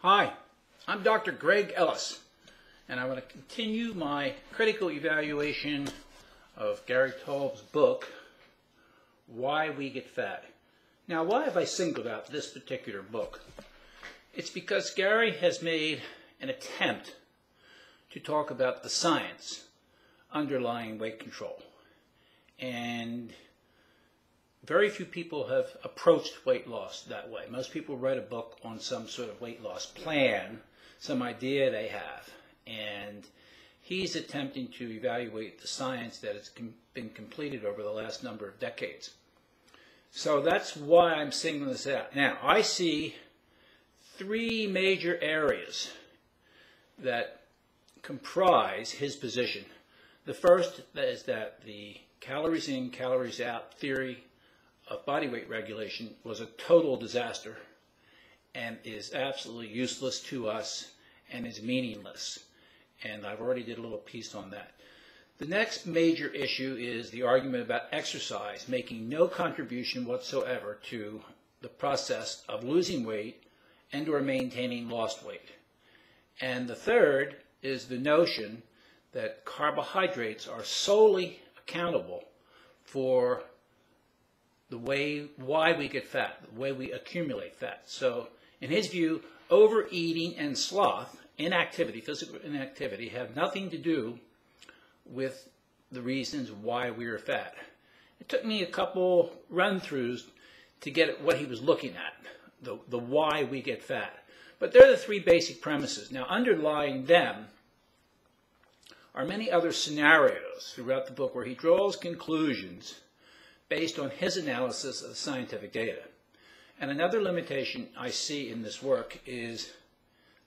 Hi, I'm Dr. Greg Ellis, and I want to continue my critical evaluation of Gary Taubes' book, Why We Get Fat. Now, why have I singled out this particular book? It's because Gary has made an attempt to talk about the science underlying weight control. And very few people have approached weight loss that way. Most people write a book on some sort of weight loss plan, some idea they have. And he's attempting to evaluate the science that has been completed over the last number of decades. So that's why I'm singling this out. Now, I see three major areas that comprise his position. The first is that the calories in, calories out theory of body weight regulation was a total disaster and is absolutely useless to us and is meaningless. And I've already did a little piece on that. The next major issue is the argument about exercise making no contribution whatsoever to the process of losing weight and or maintaining lost weight. And the third is the notion that carbohydrates are solely accountable for why we get fat, the way we accumulate fat. So in his view, overeating and sloth, inactivity, physical inactivity, have nothing to do with the reasons why we are fat. It took me a couple run-throughs to get at what he was looking at, the why we get fat. But they're the three basic premises. Now, underlying them are many other scenarios throughout the book where he draws conclusions based on his analysis of the scientific data. And another limitation I see in this work is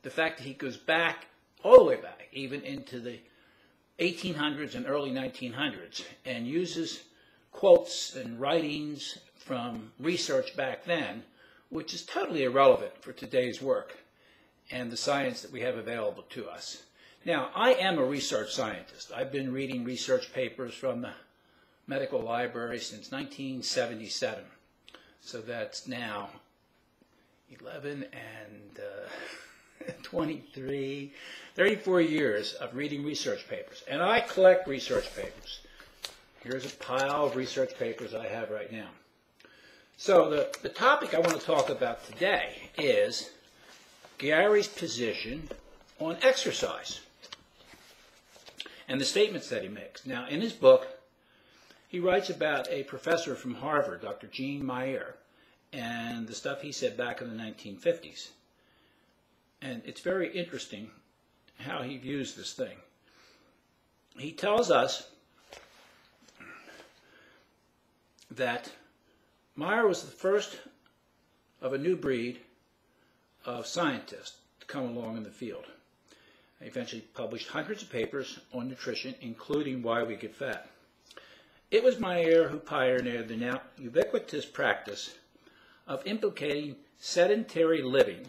the fact that he goes back, all the way back, even into the 1800s and early 1900s, and uses quotes and writings from research back then, which is totally irrelevant for today's work and the science that we have available to us. Now, I am a research scientist. I've been reading research papers from the medical library since 1977. So that's now 11 and 23, 34 years of reading research papers. And I collect research papers. Here's a pile of research papers I have right now. So the topic I want to talk about today is Gary's position on exercise and the statements that he makes. Now, in his book, he writes about a professor from Harvard, Dr. Jean Meyer, and the stuff he said back in the 1950s. And it's very interesting how he views this thing. He tells us that Meyer was the first of a new breed of scientists to come along in the field. He eventually published hundreds of papers on nutrition, including Why We Get Fat. It was Meyer who pioneered the now ubiquitous practice of implicating sedentary living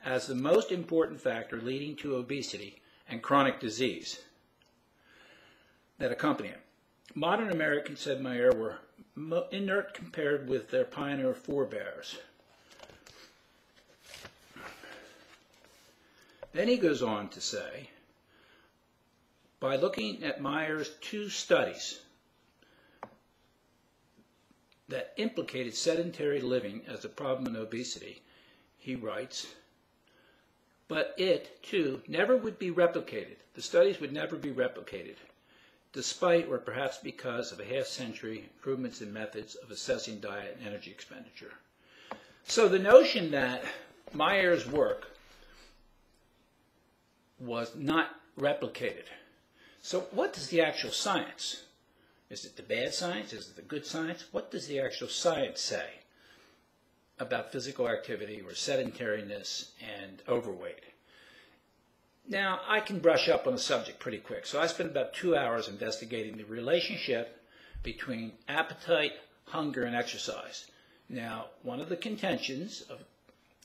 as the most important factor leading to obesity and chronic disease that accompany it. Modern Americans, said Meyer, were inert compared with their pioneer forebears. Then he goes on to say, by looking at Meyer's two studies that implicated sedentary living as a problem in obesity, he writes, but it, too, never would be replicated. The studies would never be replicated, despite or perhaps because of a half-century improvements in methods of assessing diet and energy expenditure. So the notion that Meyer's work was not replicated. So what is the actual science? Is it the bad science? Is it the good science? What does the actual science say about physical activity or sedentariness and overweight? Now, I can brush up on the subject pretty quick. So I spent about 2 hours investigating the relationship between appetite, hunger, and exercise. Now, one of the contentions of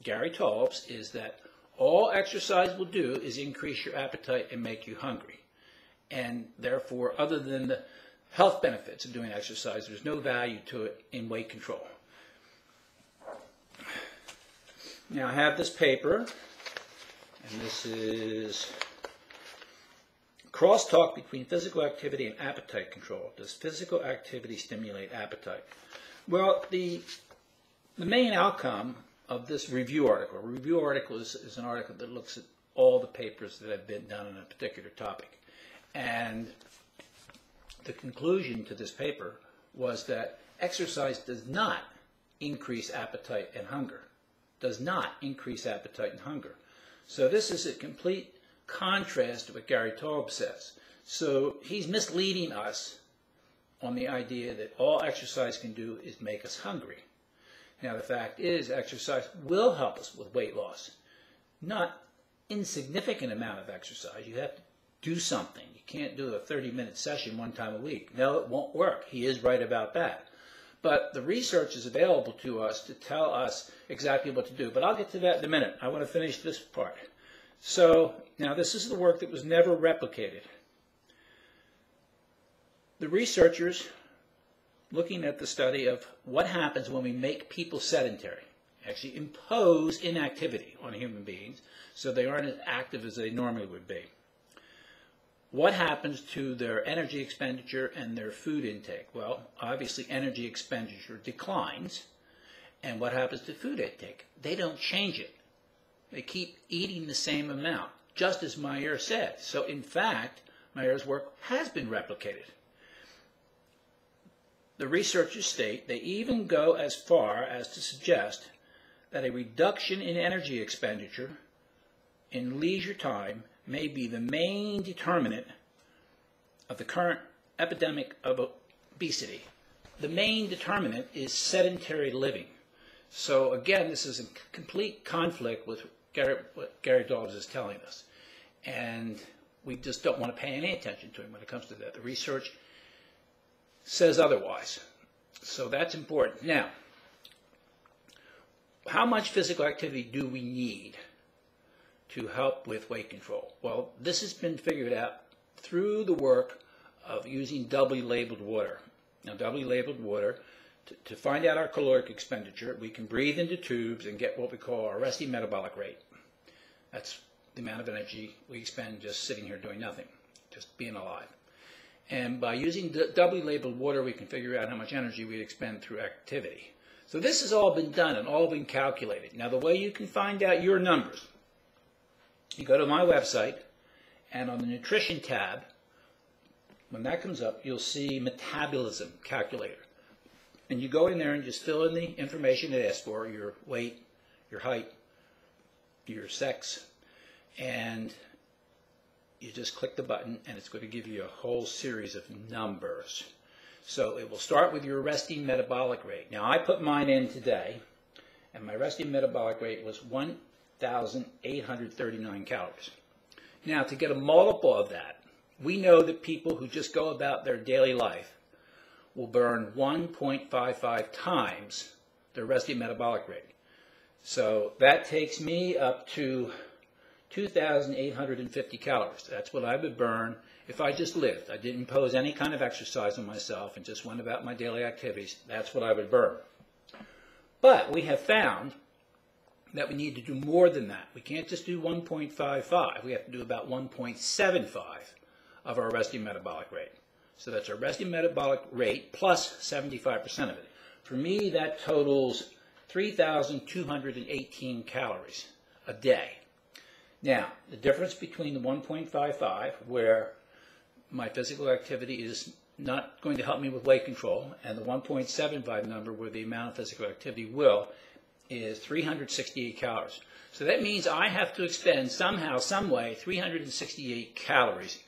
Gary Taubes is that all exercise will do is increase your appetite and make you hungry. And therefore, other than the health benefits of doing exercise, there's no value to it in weight control. Now I have this paper and this is crosstalk between physical activity and appetite control. Does physical activity stimulate appetite? Well, the main outcome of this review article is an article that looks at all the papers that have been done on a particular topic. And the conclusion to this paper was that exercise does not increase appetite and hunger. Does not increase appetite and hunger. So this is a complete contrast to what Gary Taubes says. So he's misleading us on the idea that all exercise can do is make us hungry. Now the fact is, exercise will help us with weight loss. Not insignificant amount of exercise. You have to do something. You can't do a 30-minute session one time a week. No, it won't work. He is right about that. But the research is available to us to tell us exactly what to do. But I'll get to that in a minute. I want to finish this part. So now this is the work that was never replicated. The researchers looking at the study of what happens when we make people sedentary, actually impose inactivity on human beings so they aren't as active as they normally would be. What happens to their energy expenditure and their food intake? Well, obviously energy expenditure declines. And what happens to food intake? They don't change it. They keep eating the same amount, just as Meyer said. So in fact, Meyer's work has been replicated. The researchers state they even go as far as to suggest that a reduction in energy expenditure in leisure time may be the main determinant of the current epidemic of obesity. The main determinant is sedentary living. So again, this is in complete conflict with what Gary Taubes is telling us. And we just don't want to pay any attention to him when it comes to that. The research says otherwise. So that's important. Now, how much physical activity do we need to help with weight control? Well, this has been figured out through the work of using doubly labeled water. Now, doubly labeled water, to find out our caloric expenditure, we can breathe into tubes and get what we call our resting metabolic rate. That's the amount of energy we expend just sitting here doing nothing, just being alive. And by using doubly labeled water, we can figure out how much energy we expend through activity. So this has all been done and all been calculated. Now, the way you can find out your numbers, you go to my website, and on the nutrition tab, when that comes up, you'll see metabolism calculator. And you go in there and just fill in the information it asks for, your weight, your height, your sex, and you just click the button and it's going to give you a whole series of numbers. So it will start with your resting metabolic rate. Now I put mine in today, and my resting metabolic rate was 1,839 calories. Now to get a multiple of that, we know that people who just go about their daily life will burn 1.55 times their resting metabolic rate. So that takes me up to 2,850 calories. That's what I would burn if I just lived. I didn't impose any kind of exercise on myself and just went about my daily activities. That's what I would burn. But we have found that we need to do more than that. We can't just do 1.55. We have to do about 1.75 of our resting metabolic rate. So that's our resting metabolic rate plus 75% of it. For me, that totals 3,218 calories a day. Now, the difference between the 1.55, where my physical activity is not going to help me with weight control, and the 1.75 number, where the amount of physical activity will, is 368 calories. So that means I have to expend somehow, some way, 368 calories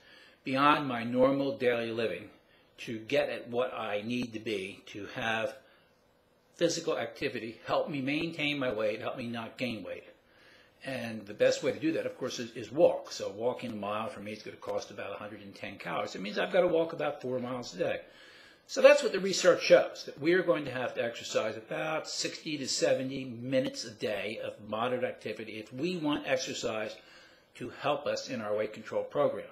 beyond my normal daily living to get at what I need to be to have physical activity help me maintain my weight, help me not gain weight. And the best way to do that, of course, is walk. So walking a mile for me is going to cost about 110 calories. It means I've got to walk about 4 miles a day. So that's what the research shows, that we are going to have to exercise about 60 to 70 minutes a day of moderate activity if we want exercise to help us in our weight control program.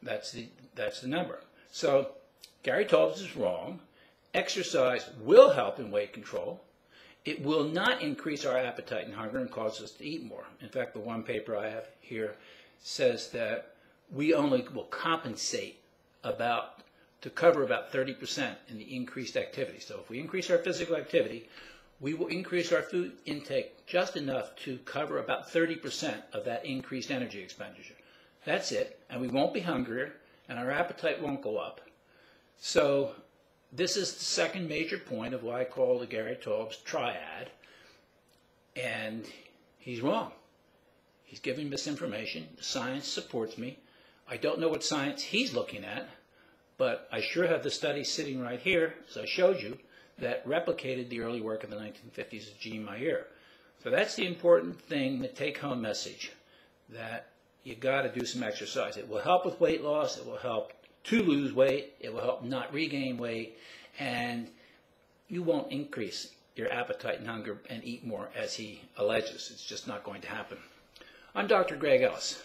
That's the number. So Gary Taubes is wrong. Exercise will help in weight control. it will not increase our appetite and hunger and cause us to eat more. In fact, the one paper I have here says that we only will compensate to cover about 30% in the increased activity. So if we increase our physical activity, we will increase our food intake just enough to cover about 30% of that increased energy expenditure. That's it, and we won't be hungrier, and our appetite won't go up. So this is the second major point of what I call the Gary Taubes triad, and he's wrong. He's giving misinformation. The science supports me. I don't know what science he's looking at, but I sure have the study sitting right here, as I showed you, that replicated the early work of the 1950s of Jean Mayer. So that's the important thing, the take-home message, that you got to do some exercise. It will help with weight loss. It will help to lose weight. It will help not regain weight, and you won't increase your appetite and hunger and eat more as he alleges. It's just not going to happen. I'm Dr. Greg Ellis.